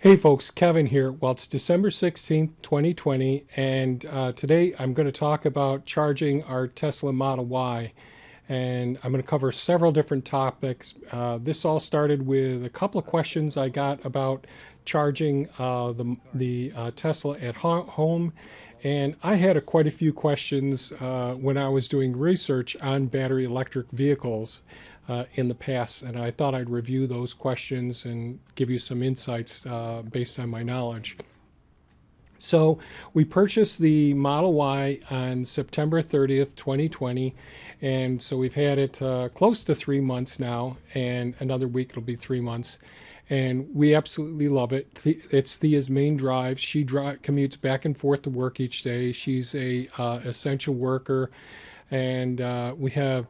Hey folks, Kevin here. Well, it's December 16th, 2020, and today I'm going to talk about charging our Tesla Model Y. And I'm going to cover several different topics. This all started with a couple of questions I got about charging the Tesla at home. And I had quite a few questions when I was doing research on battery electric vehicles in the past, and I thought I'd review those questions and give you some insights based on my knowledge. So we purchased the Model Y on September 30th, 2020, and so we've had it close to 3 months now, and another week it'll be 3 months. And we absolutely love it. It's Thea's main drive. She commutes back and forth to work each day. She's a essential worker, and we have,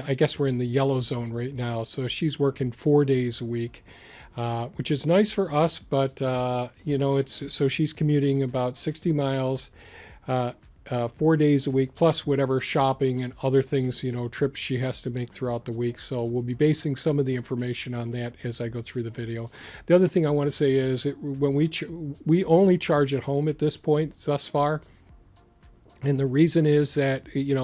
I guess we're in the yellow zone right now. So she's working 4 days a week, which is nice for us. But it's so she's commuting about 60 miles. 4 days a week, plus whatever shopping and other things, trips she has to make throughout the week. So we'll be basing some of the information on that as I go through the video. The other thing I want to say is when we only charge at home at this point thus far. And the reason is that, we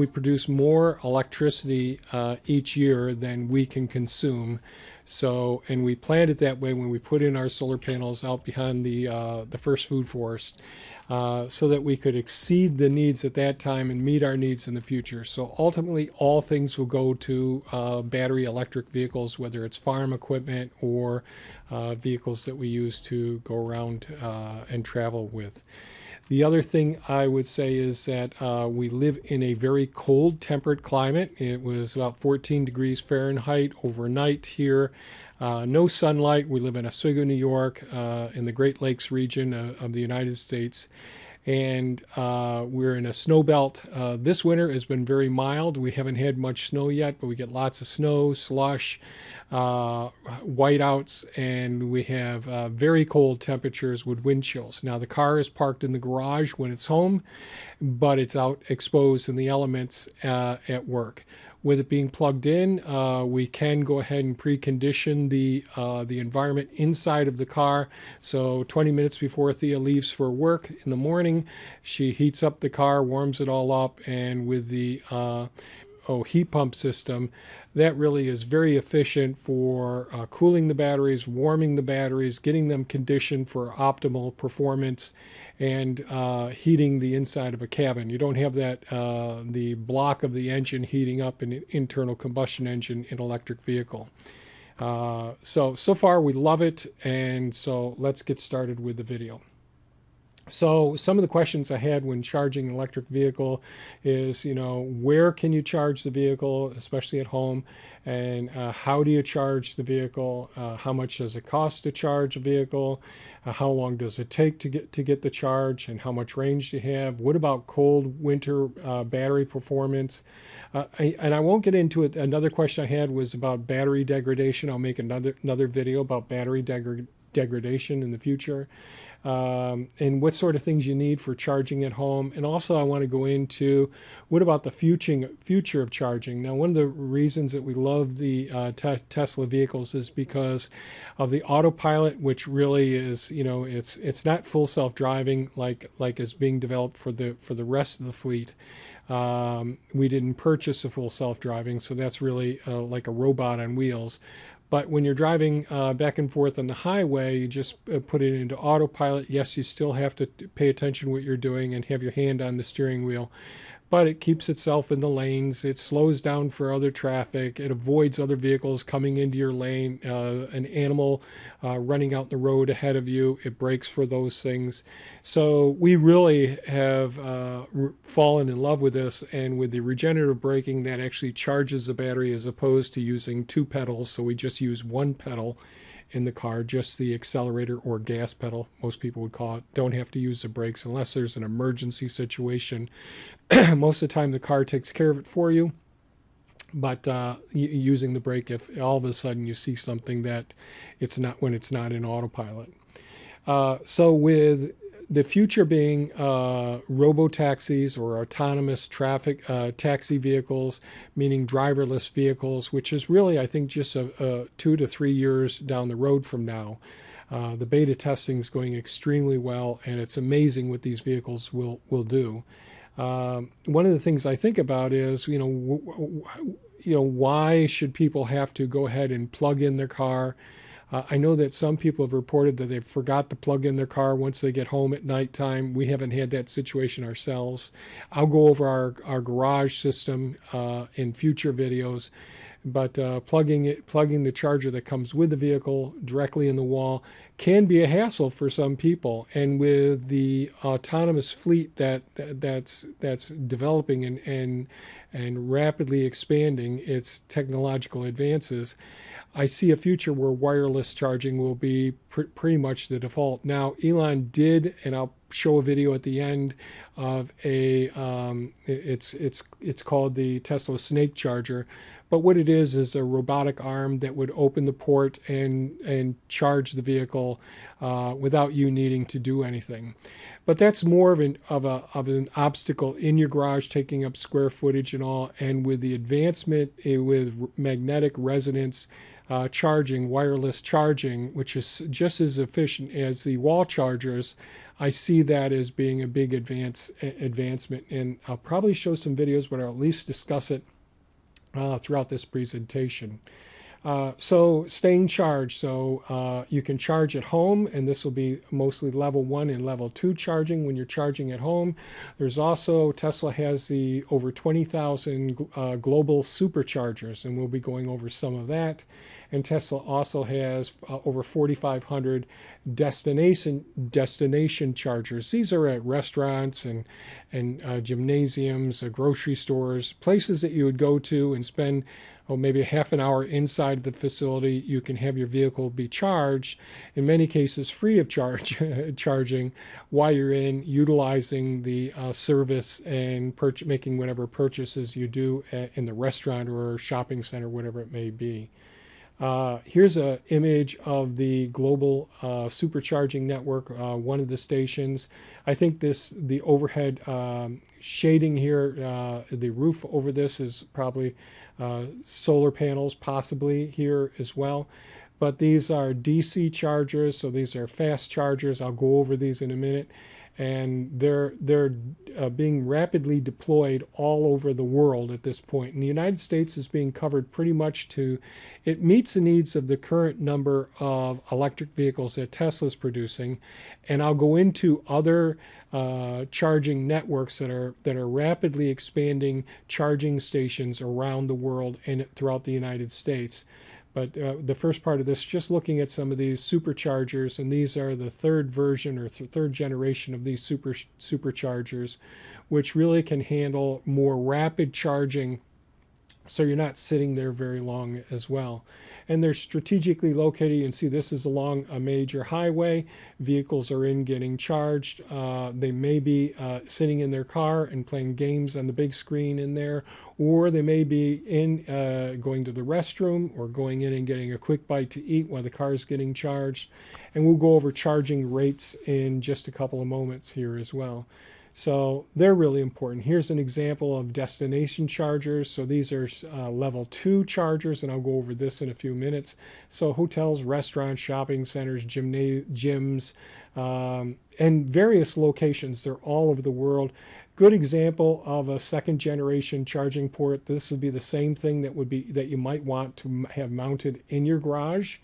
produce more electricity each year than we can consume. So, and we planned it that way when we put in our solar panels out behind the first food forest, so that we could exceed the needs at that time and meet our needs in the future. So ultimately, all things will go to battery electric vehicles, whether it's farm equipment or vehicles that we use to go around and travel with. The other thing I would say is that we live in a very cold temperate climate. It was about 14 degrees Fahrenheit overnight here. No sunlight. We live in Oswego, New York, in the Great Lakes region of the United States. And we're in a snow belt. This winter has been very mild. We haven't had much snow yet, but we get lots of snow, slush, whiteouts, and we have very cold temperatures with wind chills. Now, the car is parked in the garage when it's home, but it's out exposed in the elements at work. With it being plugged in, we can go ahead and precondition the environment inside of the car. So 20 minutes before Thea leaves for work in the morning, she heats up the car, warms it all up, and with the heat pump system, that really is very efficient for cooling the batteries, warming the batteries, getting them conditioned for optimal performance, and heating the inside of a cabin. You don't have that the block of the engine heating up an internal combustion engine in an electric vehicle. So far we love it, and so let's get started with the video. So some of the questions I had when charging an electric vehicle is, where can you charge the vehicle, especially at home, and how do you charge the vehicle? How much does it cost to charge a vehicle? How long does it take to get the charge, and how much range do you have? What about cold winter battery performance? And I won't get into it. Another question I had was about battery degradation. I'll make another video about battery degradation in the future. And what sort of things you need for charging at home. And also I want to go into what about the future of charging. Now, one of the reasons that we love the Tesla vehicles is because of the Autopilot, which really is, it's not full self-driving like is being developed for the rest of the fleet. We didn't purchase a full self-driving, so that's really like a robot on wheels. But when you're driving back and forth on the highway, you just put it into autopilot. Yes, you still have to pay attention to what you're doing and have your hand on the steering wheel, but it keeps itself in the lanes. It slows down for other traffic. It avoids other vehicles coming into your lane, an animal running out the road ahead of you. It brakes for those things. So we really have fallen in love with this, and with the regenerative braking, that actually charges the battery as opposed to using two pedals. So we just use one pedal in the car, just the accelerator or gas pedal, most people would call it. Don't have to use the brakes unless there's an emergency situation. Most of the time the car takes care of it for you, but using the brake if all of a sudden you see something that it's not, when it's not in autopilot. So with the future being robo-taxis or autonomous traffic taxi vehicles, meaning driverless vehicles, which is really, I think, just a 2 to 3 years down the road from now. The beta testing is going extremely well, and it's amazing what these vehicles will do. One of the things I think about is, why should people have to go ahead and plug in their car? I know that some people have reported that they forgot to plug in their car once they get home at nighttime. We haven't had that situation ourselves. I'll go over our garage system in future videos, but plugging the charger that comes with the vehicle directly in the wall can be a hassle for some people. And with the autonomous fleet that's developing and rapidly expanding its technological advances, I see a future where wireless charging will be pretty much the default. Now, Elon did, and I'll show a video at the end of it's called the Tesla Snake Charger. But what it is a robotic arm that would open the port and charge the vehicle without you needing to do anything. But that's more of an obstacle in your garage, taking up square footage and all. And with the advancement with magnetic resonance charging, wireless charging, which is just as efficient as the wall chargers, I see that as being a big advancement. And I'll probably show some videos, but I'll at least discuss it throughout this presentation. So staying charged. So you can charge at home, and this will be mostly level 1 and level 2 charging when you're charging at home. There's also, Tesla has the over 20,000 global superchargers, and we'll be going over some of that. And Tesla also has over 4,500 destination chargers. These are at restaurants and gymnasiums, grocery stores, places that you would go to and spend maybe a half an hour inside the facility. You can have your vehicle be charged, in many cases free of charging, while you're utilizing the service and making whatever purchases you do in the restaurant or shopping center, whatever it may be. Here's an image of the global supercharging network, one of the stations. I think the overhead shading here, the roof over this is probably solar panels possibly here as well. But these are DC chargers, so these are fast chargers. I'll go over these in a minute. And they're being rapidly deployed all over the world at this point. And the United States is being covered pretty much it meets the needs of the current number of electric vehicles that Tesla's producing. And I'll go into other charging networks that are rapidly expanding charging stations around the world and throughout the United States. But the first part of this, just looking at some of these superchargers, and these are the third version or third generation of these superchargers, which really can handle more rapid charging, so you're not sitting there very long as well. And they're strategically located. You can see this is along a major highway. Vehicles are getting charged. They may be sitting in their car and playing games on the big screen in there, or they may be going to the restroom or going in and getting a quick bite to eat while the car is getting charged. And we'll go over charging rates in just a couple of moments here as well. So they're really important. Here's an example of destination chargers. So these are level 2 chargers, and I'll go over this in a few minutes. So hotels, restaurants, shopping centers, gyms, and various locations. They're all over the world. Good example of a second generation charging port. This would be the same thing that you might want to have mounted in your garage.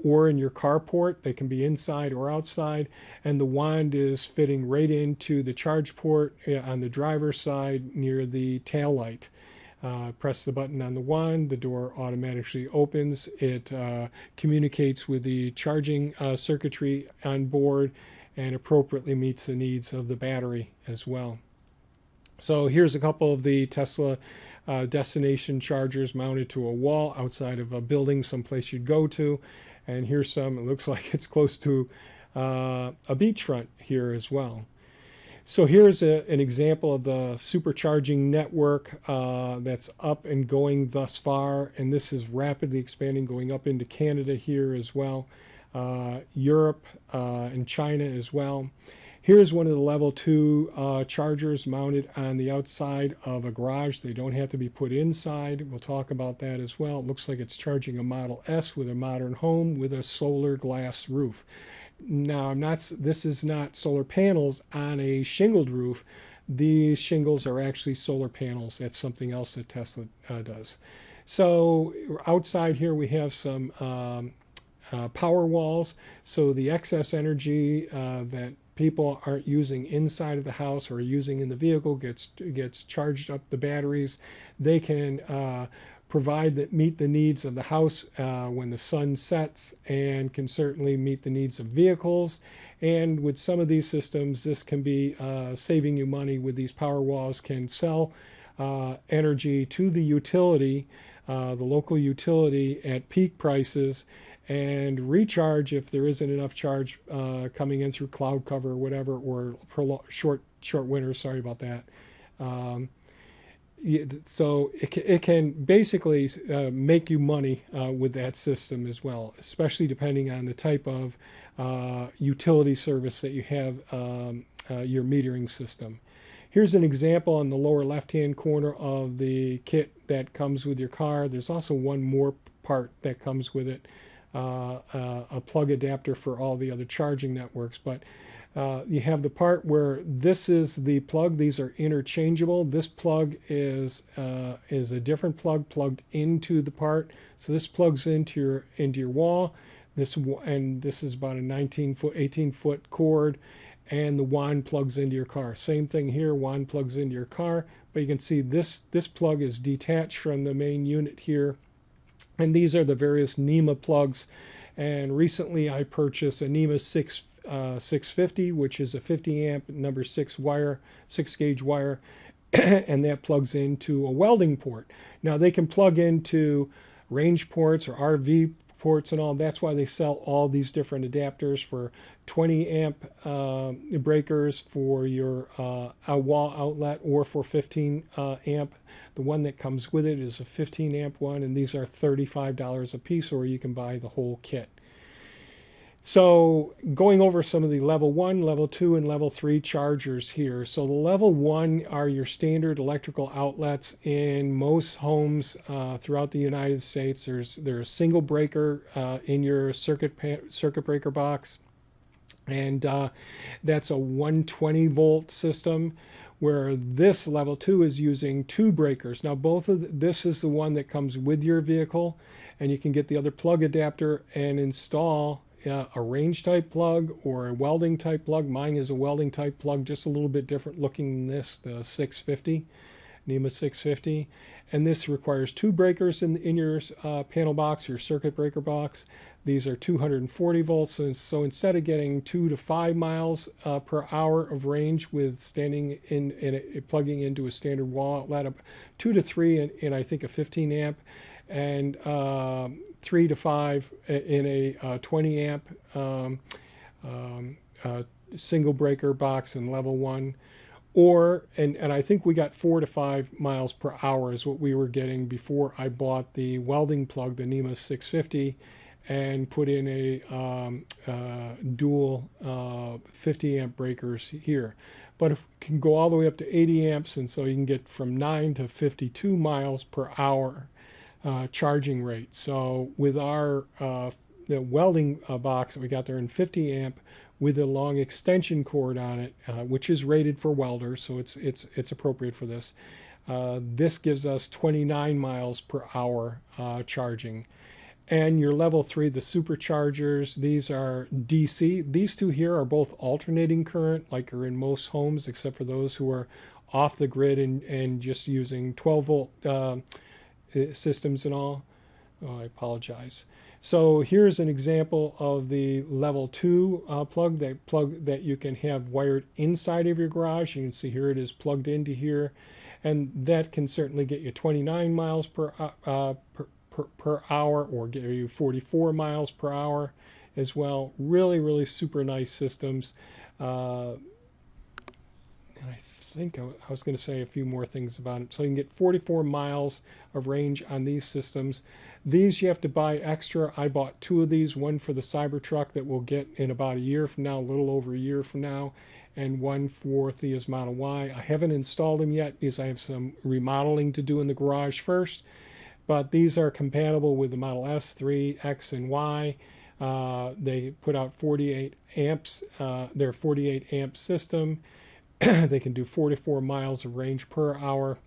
Or in your carport. They can be inside or outside, and the wand is fitting right into the charge port on the driver's side near the tail light. Press the button on the wand, the door automatically opens. It communicates with the charging circuitry on board and appropriately meets the needs of the battery as well. So here's a couple of the Tesla destination chargers mounted to a wall outside of a building, someplace you'd go to. And here's some, it looks like it's close to a beachfront here as well. So here's an example of the supercharging network that's up and going thus far. And this is rapidly expanding, going up into Canada here as well, Europe and China as well. Here's one of the level 2 chargers mounted on the outside of a garage. They don't have to be put inside. We'll talk about that as well. It looks like it's charging a Model S with a modern home with a solar glass roof. Now, this is not solar panels on a shingled roof. These shingles are actually solar panels. That's something else that Tesla does. So outside here we have some power walls. So the excess energy that people aren't using inside of the house or using in the vehicle gets charged up the batteries. They can meet the needs of the house when the sun sets, and can certainly meet the needs of vehicles. And with some of these systems, this can be saving you money. With these power walls, can sell energy to the utility, the local utility, at peak prices, and recharge if there isn't enough charge coming in through cloud cover or whatever, or short winter. Sorry about that. So it can basically make you money with that system as well, especially depending on the type of utility service that you have, your metering system. Here's an example on the lower left-hand corner of the kit that comes with your car. There's also one more part that comes with it, a plug adapter for all the other charging networks. But you have the part where this is the plug. These are interchangeable. This plug is a different plug plugged into the part. So this plugs into your wall. This is about a 18-foot cord, and the wand plugs into your car. Same thing here. Wand plugs into your car, but you can see this plug is detached from the main unit here. And these are the various NEMA plugs. And recently I purchased a NEMA 650, which is a 50 amp number 6 gauge wire, and that plugs into a welding port. Now they can plug into range ports or RV ports and all. That's why they sell all these different adapters for 20 amp breakers for your wall outlet, or for 15 amp. The one that comes with it is a 15 amp one, and these are $35 a piece, or you can buy the whole kit. So going over some of the level 1, level 2, and level 3 chargers here. So the level 1 are your standard electrical outlets in most homes throughout the United States. There's a single breaker in your circuit breaker box, and that's a 120 volt system, where this level 2 is using 2 breakers. Now this is the one that comes with your vehicle, and you can get the other plug adapter and install a range type plug or a welding type plug. Mine is a welding type plug, just a little bit different looking than this, the 650, NEMA 650. And this requires 2 breakers in your panel box, your circuit breaker box. These are 240 volts. So instead of getting 2 to 5 miles per hour of range with plugging into a standard wall outlet, 2 to 3 in I think a 15 amp, and 3 to 5 in a 20 amp single breaker box in level 1. And I think we got 4 to 5 miles per hour is what we were getting before I bought the welding plug, the NEMA 650, and put in a dual 50 amp breakers here. But it can go all the way up to 80 amps, and so you can get from 9 to 52 miles per hour charging rate. So with our the welding box that we got there in 50 amp with a long extension cord on it, which is rated for welders, so it's appropriate for this. This gives us 29 miles per hour charging. And your level 3, the Superchargers, these are DC. These two here are both alternating current, like are in most homes, except for those who are off the grid and just using 12 volt systems and all. Oh, I apologize. So here's an example of the level 2 plug that you can have wired inside of your garage. You can see here it is plugged into here, and that can certainly get you 29 miles per hour, or give you 44 miles per hour as well. Really super nice systems. And I think I was going to say a few more things about it. So you can get 44 miles of range on these systems. These you have to buy extra. I bought 2 of these, one for the Cybertruck that we'll get in about a year from now, a little over a year from now, and one for Thea's Model Y. I haven't installed them yet because I have some remodeling to do in the garage first, but these are compatible with the Model S, 3, X, and Y. They put out 48 amps. They're 48 amp system. They can do 44 miles of range per hour.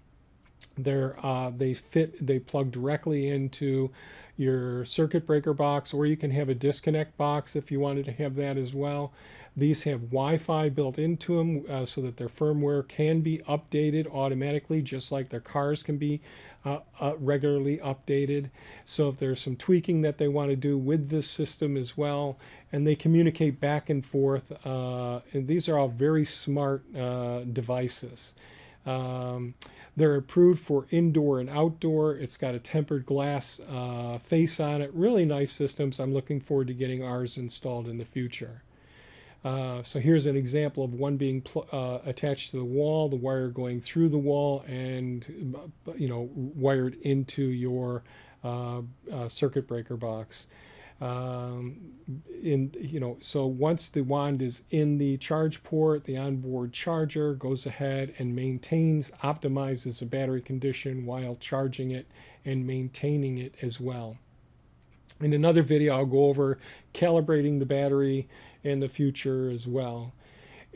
They plug directly into your circuit breaker box, or you can have a disconnect box if you wanted to have that as well. These have Wi-Fi built into them so that their firmware can be updated automatically, just like their cars can be regularly updated. So if there's some tweaking that they want to do with this system as well, and they communicate back and forth. And these are all very smart devices. They're approved for indoor and outdoor. It's got a tempered glass face on it. Really nice systems. I'm looking forward to getting ours installed in the future. So here's an example of one being attached to the wall, the wire going through the wall, and wired into your circuit breaker box. So once the wand is in the charge port, the onboard charger goes ahead and optimizes the battery condition while charging it and maintaining it as well. In another video, I'll go over calibrating the battery in the future as well.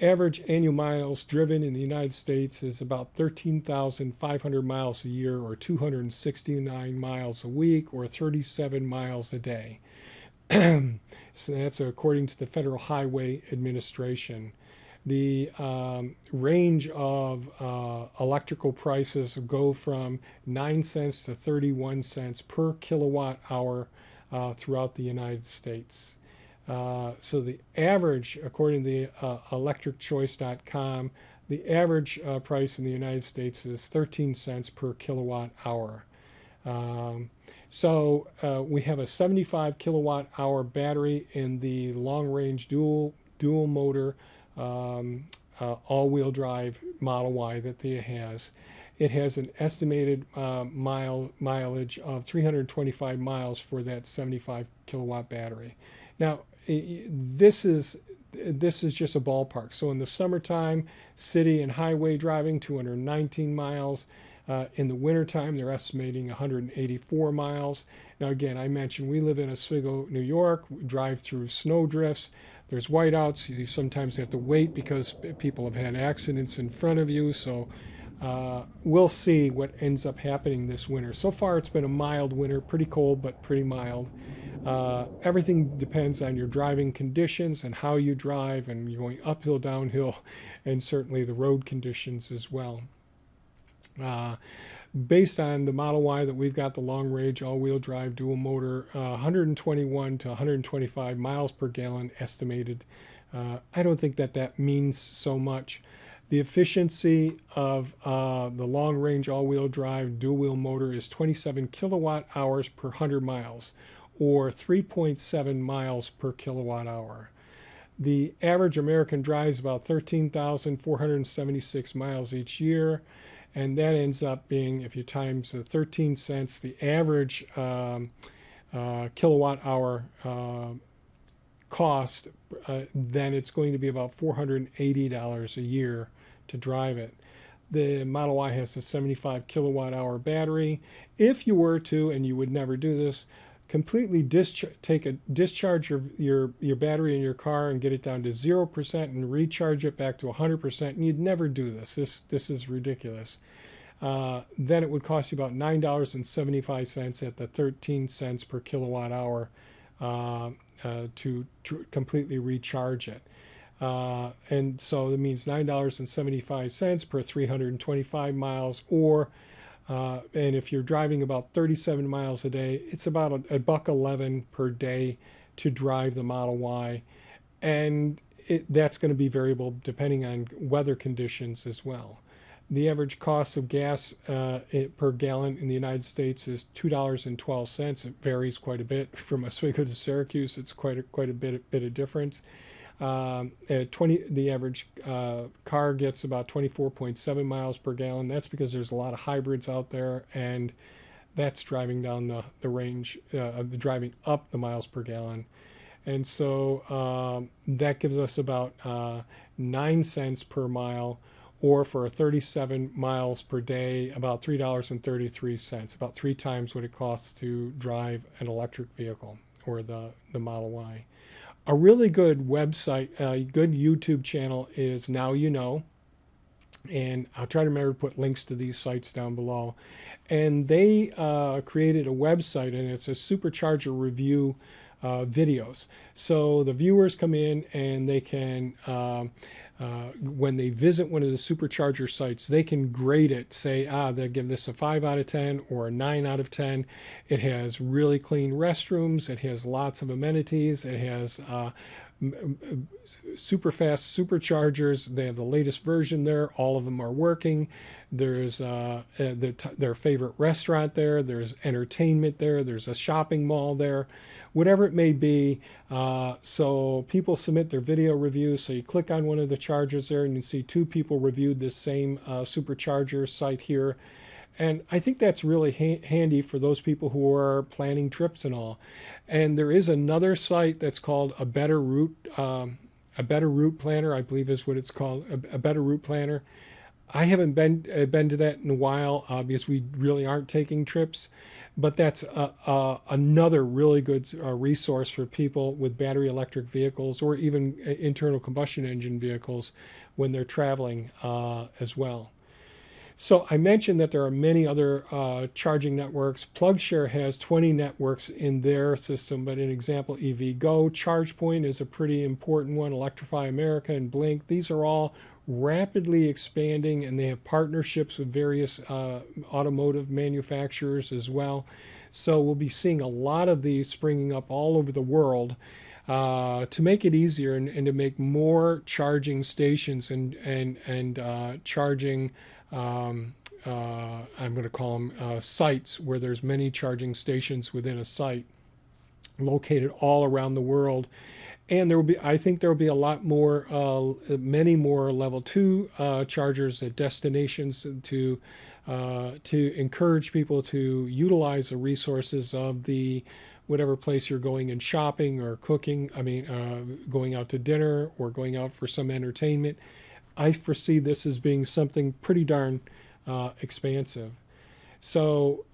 Average annual miles driven in the United States is about 13,500 miles a year, or 269 miles a week, or 37 miles a day. So that's according to the Federal Highway Administration. The range of electrical prices go from 9 cents to 31 cents per kilowatt hour throughout the United States. So the average, according to the electricchoice.com, the average price in the United States is 13 cents per kilowatt hour. So we have a 75 kilowatt hour battery in the long range dual motor all-wheel drive Model Y that Thea has. It has an estimated mileage of 325 miles for that 75 kilowatt battery. Now, this is just a ballpark. So in the summertime, city and highway driving, 219 miles. In the wintertime, they're estimating 184 miles. Now, again, I mentioned we live in Oswego, New York. We drive through snow drifts. There's whiteouts. You sometimes have to wait because people have had accidents in front of you. So we'll see what ends up happening this winter. So far, it's been a mild winter, pretty cold, but pretty mild. Everything depends on your driving conditions and how you drive, and you're going uphill, downhill, and certainly the road conditions as well. Based on the Model Y that we've got, the long range all-wheel drive dual motor, 121 to 125 miles per gallon estimated. I don't think that means so much. The efficiency of the long range all-wheel drive dual wheel motor is 27 kilowatt hours per 100 miles, or 3.7 miles per kilowatt hour. The average American drives about 13,476 miles each year. And that ends up being, if you times 13 cents, the average kilowatt hour cost, then it's going to be about $480 a year to drive it. The Model Y has a 75 kilowatt hour battery. If you were to, and you would never do this, completely discharge your battery in your car and get it down to 0% and recharge it back to 100%, and you'd never do this. This is ridiculous. Then it would cost you about $9.75 at the 13 cents per kilowatt hour to completely recharge it. And so that means $9.75 per 325 miles, or and if you're driving about 37 miles a day, it's about $1.11 per day to drive the Model Y. And that's going to be variable depending on weather conditions as well. The average cost of gas per gallon in the United States is $2.12. It varies quite a bit from Oswego to Syracuse. It's quite a bit of difference. The average car gets about 24.7 miles per gallon. That's because there's a lot of hybrids out there, and that's driving down the range of the driving up the miles per gallon. And so that gives us about 9 cents per mile, or for 37 miles per day, about $3.33, about 3 times what it costs to drive an electric vehicle or the Model Y. A really good website, a good YouTube channel is Now You Know. And I'll try to remember to put links to these sites down below. And they created a website, and it's a Supercharger review videos. So the viewers come in and they can, when they visit one of the Supercharger sites, they can grade it, say, they'll give this a 5 out of 10 or a 9 out of 10. It has really clean restrooms. It has lots of amenities. It has super fast superchargers. They have the latest version there. All of them are working. There's their favorite restaurant there. There's entertainment there. There's a shopping mall there. Whatever it may be. So people submit their video reviews. So you click on one of the chargers there and you see 2 people reviewed this same supercharger site here. And I think that's really handy for those people who are planning trips and all. And there is another site that's called a Better Route Planner, I believe is what it's called, a Better Route Planner. I haven't been to that in a while because we really aren't taking trips. But that's another really good resource for people with battery electric vehicles or even internal combustion engine vehicles when they're traveling as well. So I mentioned that there are many other charging networks. PlugShare has 20 networks in their system, but an example, EVgo, ChargePoint is a pretty important one, Electrify America and Blink. These are all rapidly expanding, and they have partnerships with various automotive manufacturers as well. So we'll be seeing a lot of these springing up all over the world to make it easier and to make more charging stations and charging I'm going to call them sites where there's many charging stations within a site located all around the world. And I think there will be a lot more, many more level 2 chargers at destinations to encourage people to utilize the resources of the whatever place you're going and shopping or cooking. Going out to dinner or going out for some entertainment. I foresee this as being something pretty darn expansive. So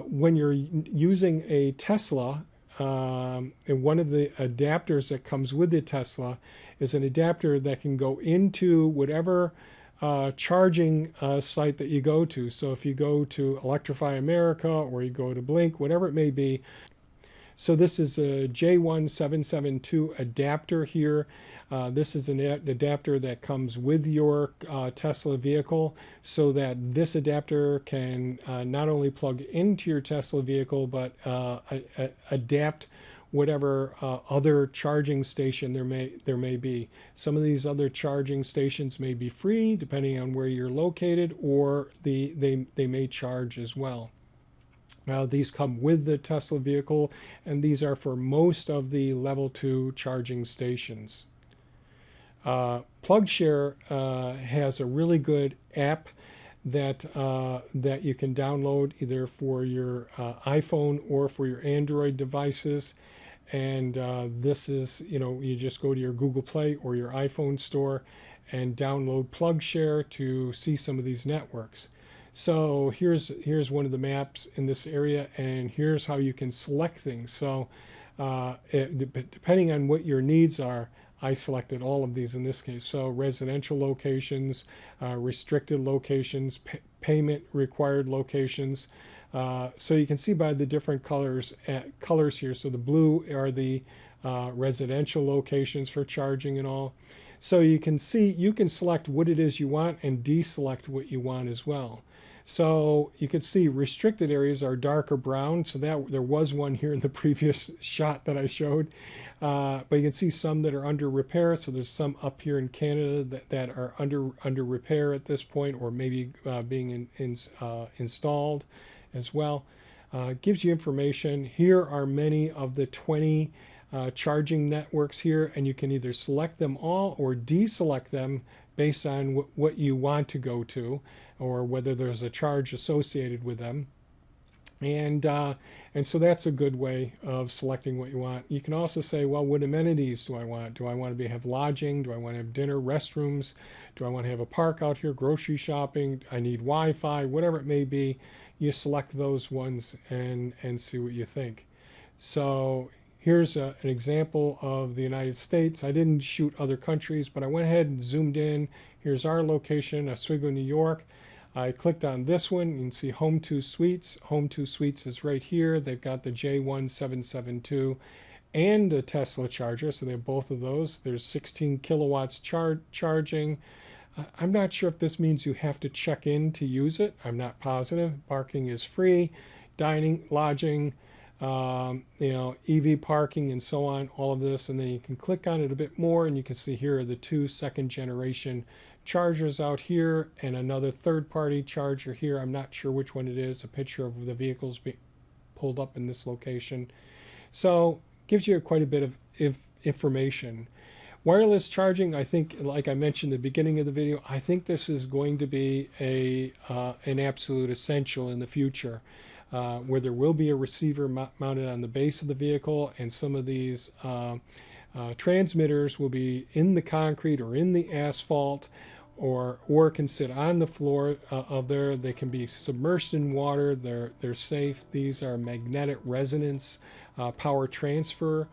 when you're using a Tesla, and one of the adapters that comes with the Tesla is an adapter that can go into whatever charging site that you go to. So if you go to Electrify America or you go to Blink, whatever it may be. So this is a J1772 adapter here. This is an adapter that comes with your Tesla vehicle, so that this adapter can not only plug into your Tesla vehicle, but adapt whatever other charging station there may be. Some of these other charging stations may be free, depending on where you're located, or they may charge as well. Now, these come with the Tesla vehicle, and these are for most of the level 2 charging stations. PlugShare has a really good app that you can download either for your iPhone or for your Android devices. And this is, you just go to your Google Play or your iPhone store and download PlugShare to see some of these networks. So here's one of the maps in this area, and here's how you can select things. So depending on what your needs are, I selected all of these in this case. So residential locations, restricted locations, payment required locations. So you can see by the different colors here. So the blue are the residential locations for charging and all. So you can see, you can select what it is you want and deselect what you want as well. So you can see restricted areas are darker brown. So that there was one here in the previous shot that I showed. But you can see some that are under repair. So there's some up here in Canada that are under repair at this point, or maybe being installed as well. Gives you information. Here are many of the 20 charging networks here, and you can either select them all or deselect them based on what you want to go to, or whether there's a charge associated with them. And so that's a good way of selecting what you want. You can also say, well, what amenities do I want? Do I want to have lodging? Do I want to have dinner, restrooms? Do I want to have a park out here, grocery shopping? I need Wi-Fi, whatever it may be. You select those ones and see what you think. So here's an example of the United States. I didn't shoot other countries, but I went ahead and zoomed in. Here's our location, Oswego, New York. I clicked on this one. You can see Home 2 Suites. Home 2 Suites is right here. They've got the J1772 and a Tesla charger, so they have both of those. There's 16 kilowatts charging. I'm not sure if this means you have to check in to use it. I'm not positive. Parking is free. Dining, lodging, EV parking, and so on, all of this. And then you can click on it a bit more, and you can see here are the 2 second-generation chargers out here and another third-party charger here. I'm not sure which one it is. A picture of the vehicles being pulled up in this location. So gives you quite a bit of information. Wireless charging, I think, like I mentioned at the beginning of the video, I think this is going to be an absolute essential in the future, where there will be a receiver mounted on the base of the vehicle, and some of these transmitters will be in the concrete or in the asphalt, or can sit on the floor of there. They can be submerged in water. They're safe. These are magnetic resonance power transfer.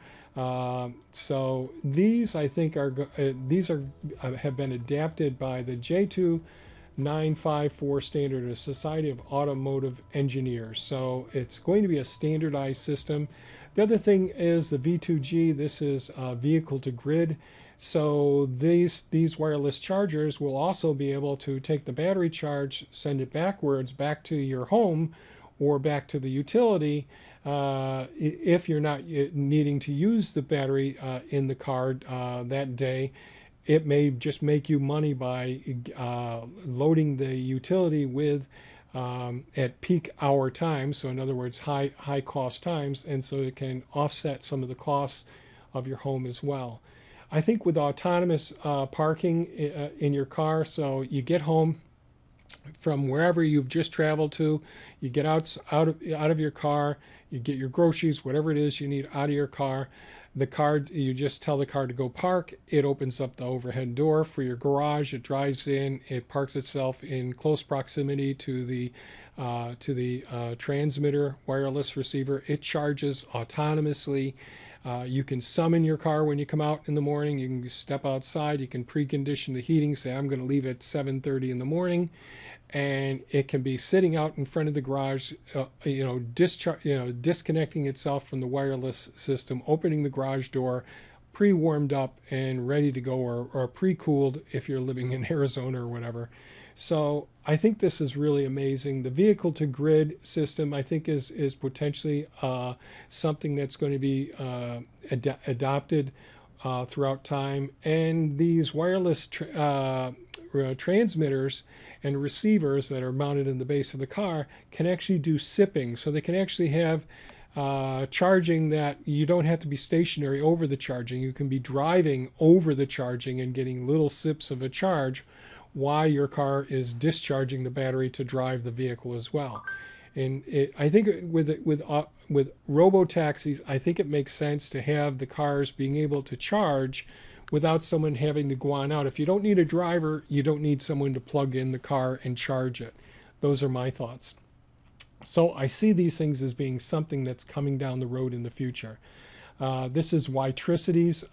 So these, I think, have been adapted by the J2954 standard of Society of Automotive Engineers. So it's going to be a standardized system. The other thing is the V2G. This is vehicle to grid. So these wireless chargers will also be able to take the battery charge, send it backwards back to your home or back to the utility. If you're not needing to use the battery in the car that day, it may just make you money by loading the utility with at peak hour times. So in other words, high cost times, and so it can offset some of the costs of your home as well. I think with autonomous parking in your car, so you get home from wherever you've just traveled to, you get out of your car, you get your groceries, whatever it is you need out of your car. The car, you just tell the car to go park. It opens up the overhead door for your garage. It drives in. It parks itself in close proximity to the transmitter wireless receiver. It charges autonomously. You can summon your car when you come out in the morning. You can step outside. You can precondition the heating. Say, I'm going to leave at 7:30 in the morning, and it can be sitting out in front of the garage, disconnecting itself from the wireless system, opening the garage door, pre-warmed up and ready to go, or pre-cooled if you're living in Arizona or whatever. So I think this is really amazing. The vehicle to grid system, I think, is potentially something that's going to be adopted throughout time. And these wireless transmitters and receivers that are mounted in the base of the car can actually do sipping. So they can actually have charging that you don't have to be stationary over the charging. You can be driving over the charging and getting little sips of a charge while your car is discharging the battery to drive the vehicle as well. And I think with robo-taxis, I think it makes sense to have the cars being able to charge without someone having to go on out. If you don't need a driver, you don't need someone to plug in the car and charge it. Those are my thoughts. So I see these things as being something that's coming down the road in the future. This is Witricity's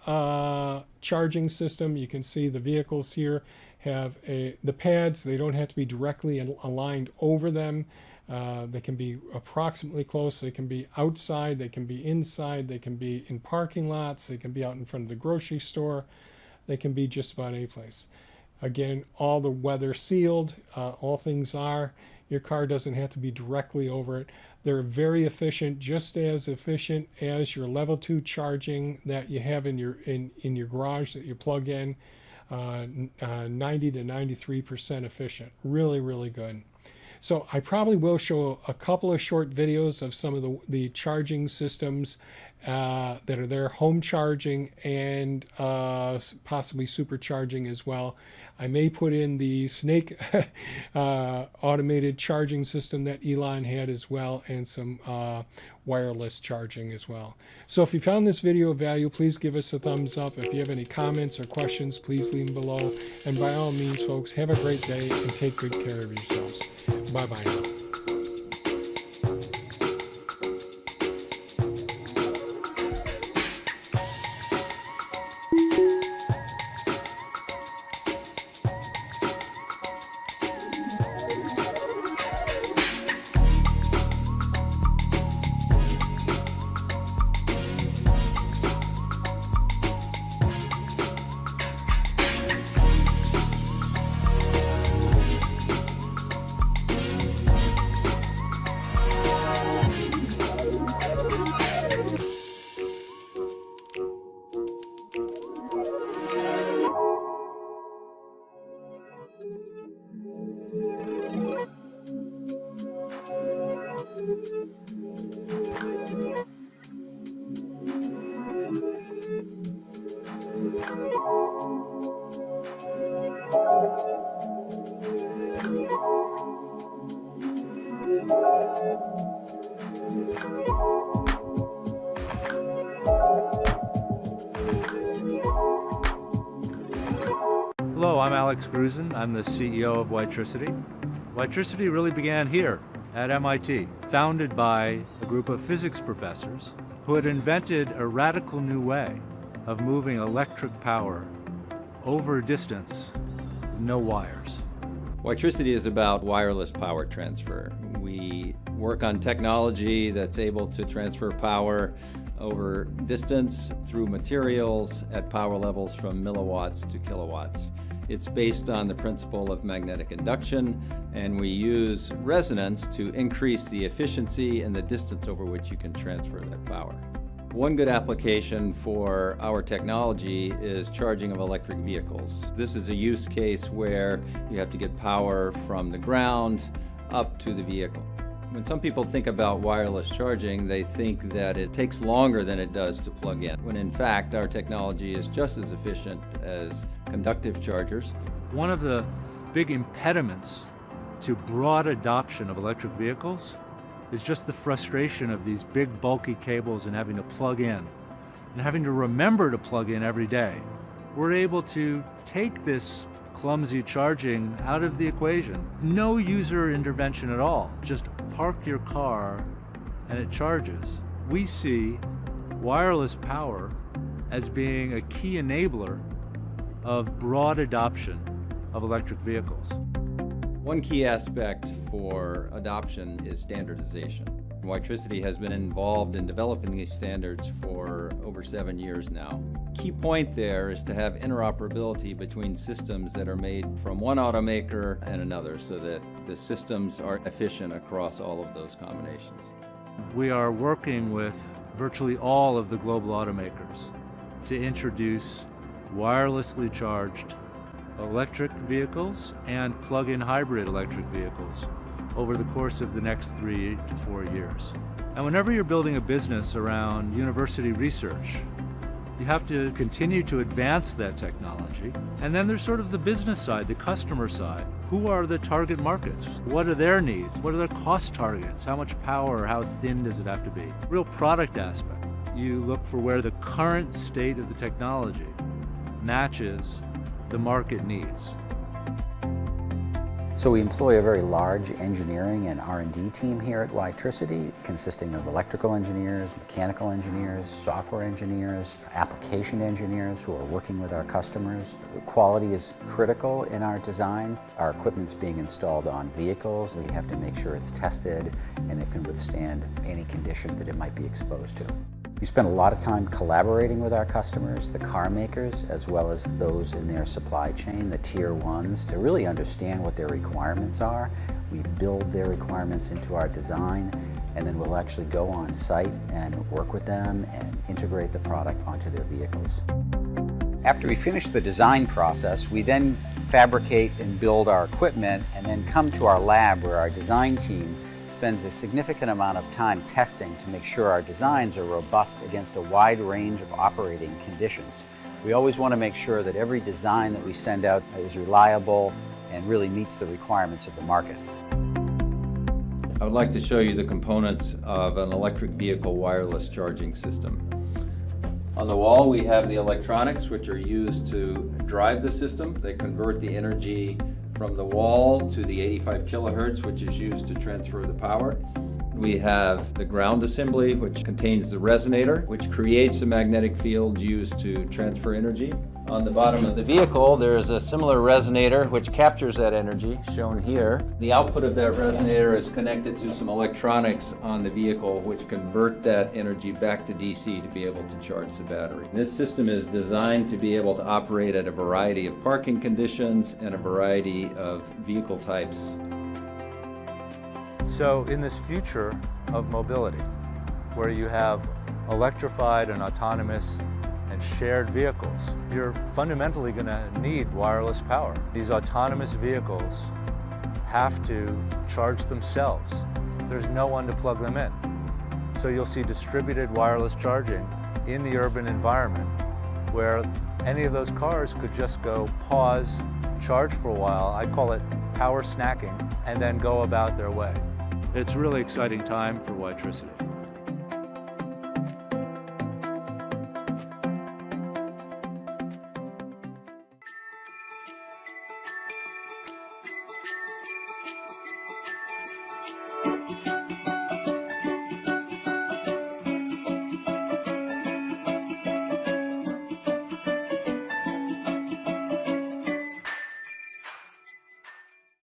charging system. You can see the vehicles here have the pads. They don't have to be directly aligned over them. They can be approximately close. They can be outside. They can be inside. They can be in parking lots. They can be out in front of the grocery store. They can be just about any place. Again, all the weather sealed. All things are. Your car doesn't have to be directly over it. They're very efficient, just as efficient as your level 2 charging that you have in your garage that you plug in. 90 to 93% efficient. Really, really good. So I probably will show a couple of short videos of some of the charging systems that are there, home charging and possibly supercharging as well. I may put in the Snake automated charging system that Elon had as well, and some wireless charging as well. So if you found this video of value, please give us a thumbs up. If you have any comments or questions, please leave them below. And by all means, folks, have a great day and take good care of yourselves. Bye-bye now. Hello, I'm Alex Grusin. I'm the CEO of Witricity. Witricity really began here at MIT, founded by a group of physics professors who had invented a radical new way of moving electric power over distance with no wires. Witricity is about wireless power transfer. We work on technology that's able to transfer power over distance through materials at power levels from milliwatts to kilowatts. It's based on the principle of magnetic induction, and we use resonance to increase the efficiency and the distance over which you can transfer that power. One good application for our technology is charging of electric vehicles. This is a use case where you have to get power from the ground up to the vehicle. When some people think about wireless charging, they think that it takes longer than it does to plug in, when in fact our technology is just as efficient as conductive chargers. One of the big impediments to broad adoption of electric vehicles is just the frustration of these big bulky cables and having to plug in and having to remember to plug in every day. We're able to take this clumsy charging out of the equation. No user intervention at all. Just park your car and it charges. We see wireless power as being a key enabler of broad adoption of electric vehicles. One key aspect for adoption is standardization. Witricity has been involved in developing these standards for over 7 years now. Key point there is to have interoperability between systems that are made from one automaker and another, so that the systems are efficient across all of those combinations. We are working with virtually all of the global automakers to introduce wirelessly charged electric vehicles and plug-in hybrid electric vehicles over the course of the next 3 to 4 years. And whenever you're building a business around university research, you have to continue to advance that technology. And then there's sort of the business side, the customer side. Who are the target markets? What are their needs? What are their cost targets? How much power, how thin does it have to be? Real product aspect. You look for where the current state of the technology matches the market needs. So we employ a very large engineering and R&D team here at Witricity, consisting of electrical engineers, mechanical engineers, software engineers, application engineers who are working with our customers. Quality is critical in our design. Our equipment's being installed on vehicles. We have to make sure it's tested and it can withstand any condition that it might be exposed to. We spend a lot of time collaborating with our customers, the car makers, as well as those in their supply chain, the tier ones, to really understand what their requirements are. We build their requirements into our design, and then we'll actually go on site and work with them and integrate the product onto their vehicles. After we finish the design process, we then fabricate and build our equipment and then come to our lab where our design team spends a significant amount of time testing to make sure our designs are robust against a wide range of operating conditions. We always want to make sure that every design that we send out is reliable and really meets the requirements of the market. I would like to show you the components of an electric vehicle wireless charging system. On the wall we have the electronics which are used to drive the system. They convert the energy from the wall to the 85 kilohertz which is used to transfer the power. We have the ground assembly which contains the resonator which creates a magnetic field used to transfer energy. On the bottom of the vehicle there is a similar resonator which captures that energy, shown here. The output of that resonator is connected to some electronics on the vehicle which convert that energy back to DC to be able to charge the battery. This system is designed to be able to operate at a variety of parking conditions and a variety of vehicle types. So in this future of mobility, where you have electrified and autonomous and shared vehicles, you're fundamentally going to need wireless power. These autonomous vehicles have to charge themselves. There's no one to plug them in. So you'll see distributed wireless charging in the urban environment where any of those cars could just go pause, charge for a while, I call it power snacking, and then go about their way. It's a really exciting time for Whitricity.